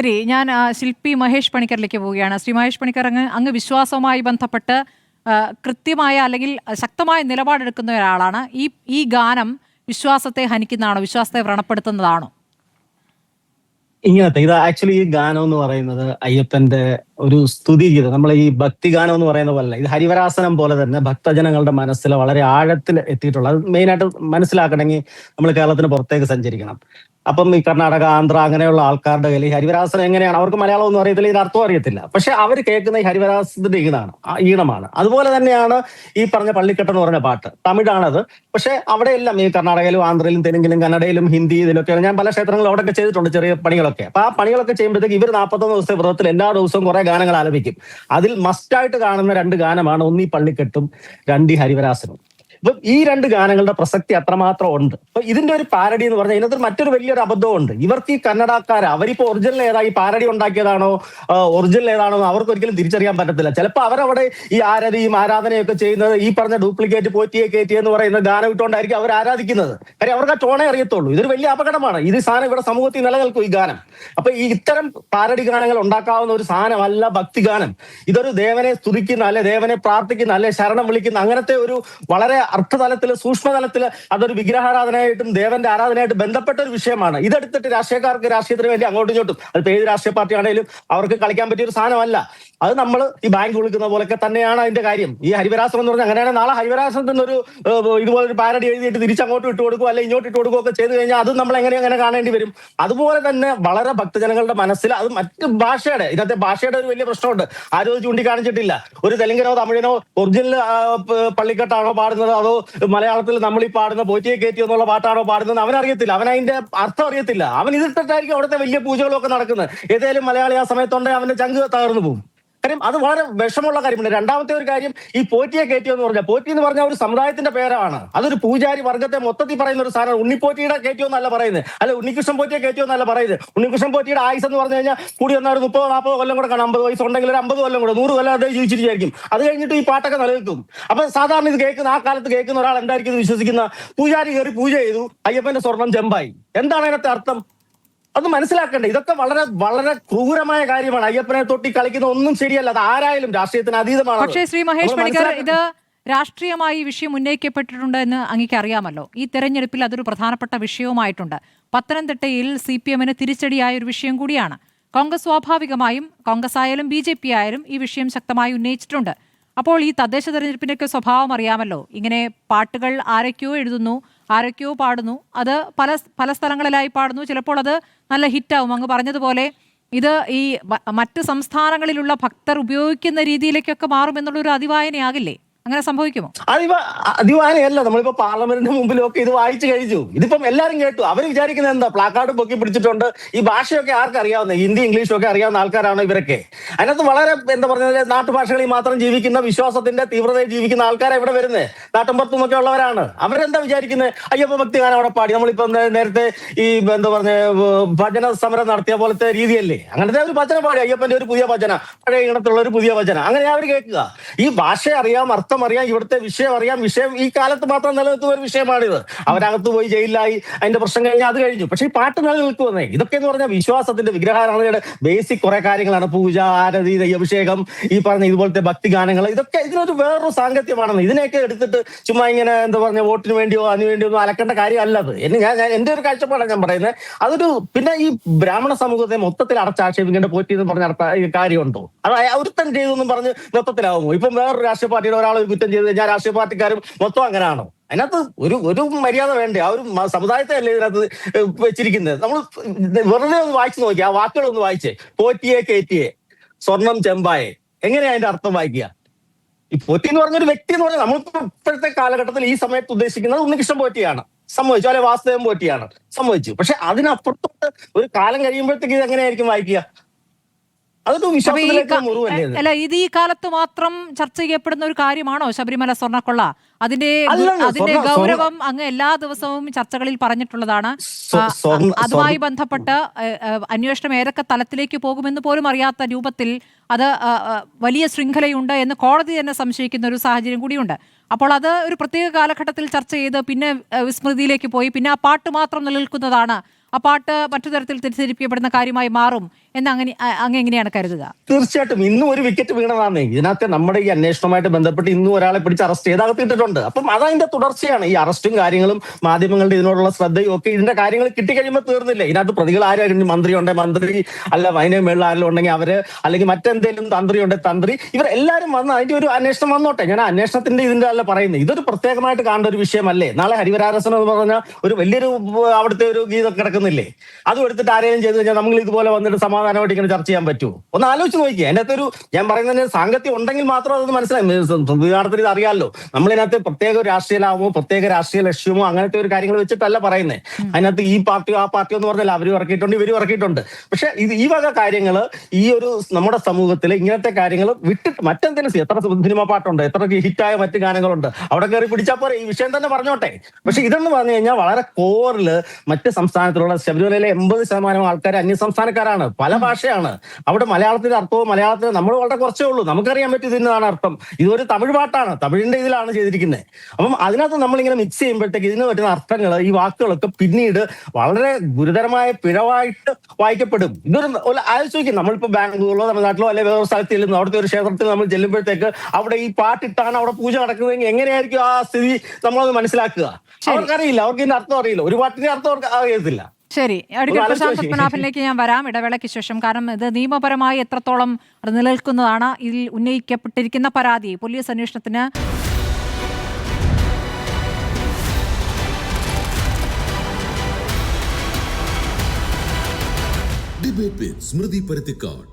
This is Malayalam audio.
ശരി, ഞാൻ ശില്പി മഹേഷ് പണിക്കറിലേക്ക് പോവുകയാണ്. ശ്രീ മഹേഷ് പണിക്കർ, അങ്ങ് വിശ്വാസവുമായി ബന്ധപ്പെട്ട് കൃത്യമായ അല്ലെങ്കിൽ ശക്തമായ നിലപാടെടുക്കുന്ന ഒരാളാണ്. ഈ ഗാനം വിശ്വാസത്തെ ഹനിക്കുന്നതാണോ, വിശ്വാസത്തെ വ്രണപ്പെടുത്തുന്നതാണോ? ഇങ്ങനത്തെ ഇത് ആക്ച്വലി ഈ ഗാനം എന്ന് പറയുന്നത് അയ്യപ്പന്റെ ഒരു സ്തുതിഗീതം. നമ്മൾ ഈ ഭക്തിഗാനം എന്ന് പറയുന്ന പോലെ ഇത് ഹരിവരാസനം പോലെ തന്നെ ഭക്തജനങ്ങളുടെ മനസ്സിൽ വളരെ ആഴത്തിൽ എത്തിയിട്ടുള്ള, അത് മെയിനായിട്ട് മനസ്സിലാക്കണമെങ്കിൽ നമ്മൾ കേരളത്തിന് പുറത്തേക്ക് സഞ്ചരിക്കണം. അപ്പം ഈ കർണാടക, ആന്ധ്ര അങ്ങനെയുള്ള ആൾക്കാരുടെ കയ്യിൽ ഈ ഹരിവരാസനം എങ്ങനെയാണ്, അവർക്ക് മലയാളം ഒന്നും അറിയത്തില്ല, ഇത് അർത്ഥം അറിയത്തില്ല. പക്ഷെ അവർ കേൾക്കുന്ന ഈ ഹരിവരാസത്തിന്റെ ഈണമാണ്. അതുപോലെ തന്നെയാണ് ഈ പറഞ്ഞ പള്ളിക്കെട്ട് എന്ന് പറഞ്ഞ പാട്ട്. തമിഴാണത്. പക്ഷെ അവിടെയെല്ലാം ഈ കർണാടകയിലും ആന്ധ്രയിലും തെലുങ്കിലും കന്നഡയിലും ഹിന്ദി ഇതിലൊക്കെ ഞാൻ പല ക്ഷേത്രങ്ങളും അവിടെയൊക്കെ ചെയ്തിട്ടുണ്ട്, ചെറിയ പണികളൊക്കെ. അപ്പൊ ആ പണികളൊക്കെ ചെയ്യുമ്പോഴത്തേക്ക് ഇവർ 41 ദിവസത്തെ വ്രതത്തിൽ എല്ലാ ദിവസവും കുറെ ഗാനങ്ങൾ ആലപിക്കും. അതിൽ മസ്റ്റായിട്ട് കാണുന്ന 2 ഗാനമാണ്, ഒന്ന് ഈ പള്ളിക്കെട്ടും, 2 ഈ ഹരിവരാസനും. ഇപ്പൊ ഈ 2 ഗാനങ്ങളുടെ പ്രസക്തി അത്രമാത്രം ഉണ്ട്. അപ്പൊ ഇതിന്റെ ഒരു പാരഡി എന്ന് പറഞ്ഞാൽ ഇതിനകത്ത് മറ്റൊരു വലിയൊരു അബദ്ധമുണ്ട്. ഇവർക്ക് ഈ കന്നഡക്കാർ, അവരിപ്പോ ഒറിജിനൽ ഏതാ, ഈ പാരഡി ഉണ്ടാക്കിയതാണോ ഒറിജിനൽ ഏതാണോ അവർക്ക് ഒരിക്കലും തിരിച്ചറിയാൻ പറ്റത്തില്ല. ചിലപ്പോൾ അവരവിടെ ഈ ആരാധിയും ആരാധനയൊക്കെ ചെയ്യുന്നത് ഈ പറഞ്ഞ ഡ്യൂപ്ലിക്കേറ്റ് പോറ്റിയെ കയറ്റി എന്ന് പറയുന്ന ഗാനം ഇട്ടുകൊണ്ടായിരിക്കും അവർ ആരാധിക്കുന്നത്. കാര്യം അവർക്ക് ആ ടോണേ അറിയത്തുള്ളൂ. ഇതൊരു വലിയ അപകടമാണ്. ഇത് സാധനം ഇവിടെ സമൂഹത്തിൽ നിലനിൽക്കും ഈ ഗാനം. അപ്പൊ ഈ ഇത്തരം പാരഡി ഗാനങ്ങൾ ഉണ്ടാക്കാവുന്ന ഒരു സാധനമല്ല ഭക്തിഗാനം. ഇതൊരു ദേവനെ സ്തുതിക്കുന്ന, അല്ലെ ദേവനെ പ്രാർത്ഥിക്കുന്ന, അല്ലെ ശരണം വിളിക്കുന്ന അങ്ങനത്തെ ഒരു വളരെ അർത്ഥതലത്തില്, സൂക്ഷ്മതലത്തില് അതൊരു വിഗ്രഹാരാധനയായിട്ടും ദേവന്റെ ആരാധനയായിട്ട് ബന്ധപ്പെട്ട ഒരു വിഷയമാണ്. ഇതെടുത്തിട്ട് രാഷ്ട്രീയക്കാർക്ക് രാഷ്ട്രീയത്തിന് വേണ്ടി അങ്ങോട്ടും ഇങ്ങോട്ടും, അതിപ്പോ ഏത് രാഷ്ട്രീയ പാർട്ടി ആണെങ്കിലും അവർക്ക് കളിക്കാൻ പറ്റിയ ഒരു സാധനമല്ല അത്. നമ്മൾ ഈ ബാങ്ക് വിളിക്കുന്ന പോലൊക്കെ തന്നെയാണ് അതിന്റെ കാര്യം. ഈ ഹരിവരാസം എന്ന് പറഞ്ഞാൽ അങ്ങനെയാണ്. നാളെ ഹരിവരാസത്തിന് ഒരു ഇതുപോലൊരു പാരഡി എഴുതിയിട്ട് തിരിച്ചങ്ങോട്ട് ഇട്ട് കൊടുക്കുക, അല്ലെങ്കിൽ ഇങ്ങോട്ട് ഇട്ട് കൊടുക്കുകയൊക്കെ ചെയ്ത് കഴിഞ്ഞാൽ അത് നമ്മൾ എങ്ങനെ കാണേണ്ടി വരും. അതുപോലെ തന്നെ വളരെ ഭക്തജനങ്ങളുടെ മനസ്സിൽ അത് മറ്റ് ഭാഷയുടെ, ഇതിനകത്തെ ഭാഷയുടെ ഒരു വലിയ പ്രശ്നമുണ്ട്. ആരും അത് ചൂണ്ടിക്കാണിച്ചിട്ടില്ല. ഒരു തെലുങ്കിനോ തമിഴിനോ ഒറിജിനൽ പള്ളിക്കെട്ടാണോ പാടുന്നത്, അതോ മലയാളത്തിൽ നമ്മൾ ഈ പാടുന്ന പോറ്റിയെ കയറ്റി എന്നുള്ള പാട്ടാണോ പാടുന്നത് അവനറിയത്തില്ല. അവൻ അതിന്റെ അർത്ഥം അറിയത്തില്ല. അവൻ ഇതിട്ടിട്ടായിരിക്കും അവിടുത്തെ വലിയ പൂജകളൊക്കെ നടക്കുന്നത്. ഏതായാലും മലയാളി ആ സമയത്തുണ്ടെങ്കിൽ അവന്റെ ചങ്ക് തകർന്നു പോകും. കാര്യം അത് വളരെ വിഷമുള്ള കാര്യമാണ്. രണ്ടാമത്തെ ഒരു കാര്യം, ഈ പോറ്റിയെ കയറ്റിയോ എന്ന് പറഞ്ഞാൽ, പോറ്റി എന്ന് പറഞ്ഞാൽ ഒരു സമുദായത്തിന്റെ പേരാണ്. അതൊരു പൂജാരി വർഗത്തെ മൊത്തത്തിൽ പറയുന്ന ഒരു സാധനം. ഉണ്ണിപ്പോറ്റിയുടെ കയറ്റിയോ എന്നല്ല പറയുന്നത്, അല്ല ഉണ്ണികൃഷ്ണൻ പോറ്റിയെ കയറ്റിയോ എന്നല്ല പറയുന്നത്. ഉണ്ണികൃഷ്ണൻ പോറ്റിയുടെ ആയുസ് എന്ന് പറഞ്ഞു കഴിഞ്ഞാൽ കൂടി വന്നാൽ ഒരു 30-40 കൊല്ലം കൂടെ കാണാം. 50 വയസ്സുണ്ടെങ്കിൽ ഒരു 50 കൊല്ലം കൂടെ, 100 കൊല്ലം അദ്ദേഹം ജീവിച്ചിരിക്കും. അത് കഴിഞ്ഞിട്ട് ഈ പാട്ടൊക്കെ നിലനിൽക്കും. അപ്പൊ സാധാരണ ഇത് കേൾക്കുന്ന, ആ കാലത്ത് കേൾക്കുന്ന ഒരാൾ എന്തായിരിക്കും വിശ്വസിക്കുന്ന, പൂജാരി കയറി പൂജ ചെയ്തു, അയ്യപ്പന്റെ സ്വർണം ചെമ്പായി. എന്താണ് അതിനകത്തെ അർത്ഥം? അത് മനസ്സിലാക്കണ്ടേ. ഇതൊക്കെ വളരെ വളരെ ക്രൂരമായ കാര്യമാണ്. അയ്യപ്പനെ തൊട്ടി കളിക്കുന്ന ഒന്നും ശരിയല്ല. അത് ആരായാലും രാഷ്ട്രീയത്തിന് അതീതമാണ്. പക്ഷേ ശ്രീ മഹേഷ് പണിക്കർ, ഇത് രാഷ്ട്രീയമായി വിഷയം ഉന്നയിക്കപ്പെട്ടിട്ടുണ്ട് എന്ന് അങ്ങേക്ക് അറിയാമല്ലോ. ഈ തെരഞ്ഞെടുപ്പിൽ അതൊരു പ്രധാനപ്പെട്ട വിഷയവുമായിട്ടുണ്ട്. പത്തനംതിട്ടയിൽ CPM-ന് തിരിച്ചടിയായ ഒരു വിഷയം കൂടിയാണ്. കോൺഗ്രസ് സ്വാഭാവികമായും, കോൺഗ്രസ് ആയാലും BJP ആയാലും ഈ വിഷയം ശക്തമായി ഉന്നയിച്ചിട്ടുണ്ട്. അപ്പോൾ ഈ തദ്ദേശ തെരഞ്ഞെടുപ്പിൻ്റെയൊക്കെ സ്വഭാവം അറിയാമല്ലോ. ഇങ്ങനെ പാട്ടുകൾ ആരൊക്കെയോ എഴുതുന്നു, ആരൊക്കെയോ പാടുന്നു, അത് പല സ്ഥലങ്ങളിലായി പാടുന്നു. ചിലപ്പോൾ അത് നല്ല ഹിറ്റാവും. അങ്ങ് പറഞ്ഞതുപോലെ ഇത് ഈ മറ്റ് സംസ്ഥാനങ്ങളിലുള്ള ഭക്തർ ഉപയോഗിക്കുന്ന രീതിയിലേക്കൊക്കെ മാറുമെന്നുള്ളൊരു അതിവായനയാകില്ലേ? അങ്ങനെ സംഭവിക്കുമോ? അതിവായനയല്ല. നമ്മളിപ്പോ പാർലമെന്റിന്റെ മുമ്പിലൊക്കെ ഇത് വായിച്ചു കഴിഞ്ഞു. ഇതിപ്പം എല്ലാരും കേട്ടു. അവർ വിചാരിക്കുന്നത് എന്താ, പ്ലാക്കാർഡ് പൊക്കി പിടിച്ചിട്ടുണ്ട്. ഈ ഭാഷയൊക്കെ ആർക്കറിയാവുന്ന, ഹിന്ദി ഇംഗ്ലീഷും ഒക്കെ അറിയാവുന്ന ആൾക്കാരാണ് ഇവരൊക്കെ. അതിനകത്ത് വളരെ എന്താ പറഞ്ഞാൽ നാട്ടുഭാഷകളിൽ മാത്രം ജീവിക്കുന്ന, വിശ്വാസത്തിന്റെ തീവ്രതയിൽ ജീവിക്കുന്ന ആൾക്കാരെ ഇവിടെ വരുന്നത്. നാട്ടിൻപുറത്തും ഒക്കെ ഉള്ളവരാണ്. അവരെന്താ വിചാരിക്കുന്നത്, അയ്യപ്പ ഭക്തി ഗാനം അവിടെ പാടി. നമ്മളിപ്പോ നേരത്തെ ഈ എന്താ പറഞ്ഞ ഭജന സമരം നടത്തിയ പോലത്തെ രീതിയല്ലേ, അങ്ങനത്തെ ഒരു ഭജന പാടി. അയ്യപ്പന്റെ ഒരു പുതിയ ഭജന, പഴയ ഇനത്തിലുള്ള ഒരു പുതിയ ഭജന, അങ്ങനെ അവർ കേൾക്കുക. ഈ ഭാഷ അറിയാം, അർത്ഥം അറിയാം, ഇവിടുത്തെ വിഷയം അറിയാം. വിഷയം ഈ കാലത്ത് മാത്രം നിലനിൽക്കുന്ന ഒരു വിഷയമാണിത്. അവരകത്ത് പോയി ജയിലിലായി, അതിന്റെ പ്രശ്നം കഴിഞ്ഞാൽ അത് കഴിഞ്ഞു. പക്ഷെ ഈ പാട്ട് നിലനിൽക്കുവന്നേ. ഇതൊക്കെ എന്ന് പറഞ്ഞാൽ വിശ്വാസത്തിന്റെ, വിഗ്രഹാരാധനയുടെ ബേസിക് കുറെ കാര്യങ്ങളാണ്. പൂജ, ആരതി, അഭിഷേകം, ഈ പറഞ്ഞ ഇതുപോലത്തെ ഭക്തിഗാനങ്ങൾ, ഇതൊക്കെ ഇതിനൊരു വേറൊരു സാങ്കത്യമാണെന്ന്. ഇതിനെയൊക്കെ എടുത്തിട്ട് ചുമ്മാ ഇങ്ങനെ എന്താ പറഞ്ഞ വോട്ടിന് വേണ്ടിയോ അതിനു വേണ്ടിയോ ഒന്നും അലക്കേണ്ട കാര്യമല്ലത്. ഞാൻ എന്റെ ഒരു കാഴ്ചപ്പാടാണ് ഞാൻ പറയുന്നത്. അതൊരു പിന്നെ ഈ ബ്രാഹ്മണ സമൂഹത്തെ മൊത്തത്തിൽ അടച്ചാക്ഷേപിക്കേണ്ട പോറ്റി എന്ന് പറഞ്ഞ കാര്യമുണ്ടോ? അത് ഒരുത്തൻ ചെയ്തെന്നും പറഞ്ഞ് മൊത്തത്തിലാവുമോ? ഇപ്പം വേറൊരു രാഷ്ട്രീയ പാർട്ടിയുടെ ഒരാൾ കുറ്റം ചെയ്ത് കഴിഞ്ഞാൽ രാഷ്ട്രീയ പാർട്ടിക്കാരും മൊത്തം അങ്ങനെയാണോ? അതിനകത്ത് ഒരു മര്യാദ വേണ്ടേ? ആ ഒരു സമുദായത്തെ അല്ലേ ഇതിനകത്ത് വെച്ചിരിക്കുന്നത്. നമ്മൾ വെറുതെ ഒന്ന് വായിച്ചു നോക്കി, ആ വാക്കുകളൊന്ന് വായിച്ചേ. പോറ്റിയെ കയറ്റിയെ, സ്വർണം ചെമ്പായെ, എങ്ങനെയാ അതിന്റെ അർത്ഥം വായിക്കുക? ഈ പോറ്റി എന്ന് പറഞ്ഞൊരു വ്യക്തി എന്ന് പറഞ്ഞാൽ നമ്മളിപ്പോ ഇപ്പോഴത്തെ കാലഘട്ടത്തിൽ ഈ സമയത്ത് ഉദ്ദേശിക്കുന്നത് ഉണ്ണികൃഷ്ണൻ പോറ്റിയാണ്, സമ്മതിച്ചു. അല്ലെ വാസുദേവൻ പോറ്റിയാണ്, സമ്മതിച്ചു. പക്ഷെ അതിനപ്പുറത്തോട്ട് ഒരു കാലം കഴിയുമ്പോഴത്തേക്ക് ഇത് എങ്ങനെയായിരിക്കും വായിക്കുക? അല്ല, ഇത് ഈ കാലത്ത് മാത്രം ചർച്ച ചെയ്യപ്പെടുന്ന ഒരു കാര്യമാണോ ശബരിമല സ്വർണ്ണക്കൊള്ള? അതിന്റെ ഗൗരവം അങ്ങ് എല്ലാ ദിവസവും ചർച്ചകളിൽ പറഞ്ഞിട്ടുള്ളതാണ്. അതുമായി ബന്ധപ്പെട്ട് അന്വേഷണം ഏതൊക്കെ തലത്തിലേക്ക് പോകുമെന്ന് പോലും അറിയാത്ത രൂപത്തിൽ അത് വലിയ ശൃംഖലയുണ്ട് എന്ന് കോടതി തന്നെ സംശയിക്കുന്ന ഒരു സാഹചര്യം കൂടിയുണ്ട്. അപ്പോൾ അത് ഒരു പ്രത്യേക കാലഘട്ടത്തിൽ ചർച്ച ചെയ്ത് പിന്നെ വിസ്മൃതിയിലേക്ക് പോയി, പിന്നെ ആ പാട്ട് മാത്രം നിലനിൽക്കുന്നതാണ്, ആ പാട്ട് മറ്റു തരത്തിൽ തെറ്റിദ്ധരിപ്പിക്കപ്പെടുന്ന കാര്യമായി മാറും എന്ന് അങ്ങ് എങ്ങനെയാണ് കരുതുക? തീർച്ചയായിട്ടും ഇന്നും ഒരു വിക്കറ്റ് വീണതാന്നേ. ഇതിനകത്ത് നമ്മുടെ ഈ അന്വേഷണവുമായിട്ട് ബന്ധപ്പെട്ട് ഇന്നും ഒരാളെ പിടിച്ച് അറസ്റ്റ് ചെയ്ത് അകത്തിട്ടിട്ടുണ്ട്. അപ്പം അതതിന്റെ തുടർച്ചയാണ്. ഈ അറസ്റ്റും കാര്യങ്ങളും മാധ്യമങ്ങളുടെ ഇതിനോടുള്ള ശ്രദ്ധയും ഒക്കെ ഇതിന്റെ കാര്യങ്ങൾ കിട്ടിക്കഴിയുമ്പോൾ തീർന്നില്ലേ. ഇതിനകത്ത് പ്രതികൾ ആരും മന്ത്രി ഉണ്ടെങ്കിൽ മന്ത്രി, അല്ല വൈനേ മേളിൽ ആരെങ്കിലും ഉണ്ടെങ്കിൽ അവര്, അല്ലെങ്കിൽ മറ്റെന്തെങ്കിലും തന്ത്രി ഉണ്ടെങ്കിൽ തന്ത്രി, ഇവർ എല്ലാവരും വന്ന് അതിന്റെ ഒരു അന്വേഷണം വന്നോട്ടെ. ഞാൻ അന്വേഷണത്തിന്റെ ഇതിന്റെ അല്ല പറയുന്നത്. ഇതൊരു പ്രത്യേകമായിട്ട് കാണേണ്ട ഒരു വിഷയമല്ലേ. നാളെ ഹരിവരാസനം എന്ന് പറഞ്ഞാൽ ഒരു വലിയൊരു അവിടുത്തെ ഒരു ഗീതം കിടക്കുന്നില്ലേ, അതും എടുത്തിട്ട് ആരെയും ചെയ്ത് കഴിഞ്ഞാൽ നമ്മൾ ഇതുപോലെ വന്നിട്ട് സമാധാനമായിട്ട് ഇങ്ങനെ ചർച്ച ചെയ്യാൻ പറ്റുമോ? ഒന്ന് ആലോചിച്ച് നോക്കിയേ. അതിൻ്റെ അകത്തൊരു ഞാൻ പറയുന്നതിന് സാങ്കത്യം ഉണ്ടെങ്കിൽ മാത്രം അത് മനസ്സിലായി. സംവിധാനത്തിൽ ഇത് അറിയാമല്ലോ. നമ്മളിതിനകത്ത് പ്രത്യേക രാഷ്ട്രീയ ലാഭമോ പ്രത്യേക രാഷ്ട്രീയ ലക്ഷ്യമോ അങ്ങനത്തെ ഒരു കാര്യങ്ങൾ വെച്ചിട്ടല്ല പറയുന്നത്. അതിനകത്ത് ഈ പാർട്ടിയോ ആ പാർട്ടിയോ എന്ന് പറഞ്ഞാൽ അവരും ഇറക്കിയിട്ടുണ്ട് ഇവരും ഇറക്കിയിട്ടുണ്ട്. പക്ഷെ ഈ വക കാര്യങ്ങൾ ഈ ഒരു നമ്മുടെ സമൂഹത്തിൽ ഇങ്ങനത്തെ കാര്യങ്ങൾ വിട്ടിട്ട് മറ്റെന്തെങ്കിലും എത്ര സിനിമ പാട്ടുണ്ട്, എത്ര ഹിറ്റായ മറ്റു ഗാനങ്ങളുണ്ട്, അവിടെ കയറി പിടിച്ചാൽ പോരെ. ഈ വിഷയം തന്നെ പറഞ്ഞോട്ടെ. പക്ഷെ ഇതെന്ന് പറഞ്ഞു കഴിഞ്ഞാൽ വളരെ കോറില് മറ്റ് സംസ്ഥാനത്തിലുള്ള ശബരിമലയിലെ 80% ആൾക്കാർ അന്യസംസ്ഥാനക്കാരാണ്, പല ഭാഷയാണ്. അവിടെ മലയാളത്തിന്റെ അർത്ഥവും മലയാളത്തിൽ നമ്മൾ വളരെ കുറച്ചേ ഉള്ളൂ, നമുക്കറിയാൻ പറ്റും ഇതിനാണ് അർത്ഥം. ഇതൊരു തമിഴ് പാട്ടാണ്, തമിഴിന്റെ ഇതിലാണ് ചെയ്തിരിക്കുന്നത്. അപ്പം അതിനകത്ത് നമ്മളിങ്ങനെ മിക്സ് ചെയ്യുമ്പോഴത്തേക്ക് ഇതിന് പറ്റുന്ന അർത്ഥങ്ങൾ, ഈ വാക്കുകളൊക്കെ പിന്നീട് വളരെ ഗുരുതരമായ പിഴവായിട്ട് വായിക്കപ്പെടും. ഇതൊരു ആലോചിക്കും. നമ്മളിപ്പോ ബാംഗ്ലൂരിലോ തമിഴ്നാട്ടിലോ അല്ലെങ്കിൽ വേറെ സ്ഥലത്ത് ചെല്ലുന്നു, അവിടുത്തെ ഒരു ക്ഷേത്രത്തിൽ നമ്മൾ ചെല്ലുമ്പോഴത്തേക്ക് അവിടെ ഈ പാട്ടിട്ടാണ് അവിടെ പൂജ നടക്കുന്നതെങ്കിൽ എങ്ങനെയായിരിക്കും ആ സ്ഥിതി നമ്മളത് മനസ്സിലാക്കുക? അവർക്കറിയില്ല, അവർക്ക് ഇതിന്റെ അർത്ഥം അറിയില്ല, ഒരു പാട്ടിന്റെ അർത്ഥം അവർക്ക് അറിയത്തില്ല. ശരി, അടുക്കൽ പ്രശാന്ത് പത്മനാഭനിലേക്ക് ഞാൻ വരാം ഇടവേളയ്ക്ക് ശേഷം. കാരണം ഇത് നിയമപരമായി എത്രത്തോളം നിലനിൽക്കുന്നതാണ് ഇതിൽ ഉന്നയിക്കപ്പെട്ടിരിക്കുന്ന പരാതി. പോലീസ് അന്വേഷണത്തിന് ഡിബേറ്റ് വിത്ത് സ്മൃതി പരുത്തിക്കാട്.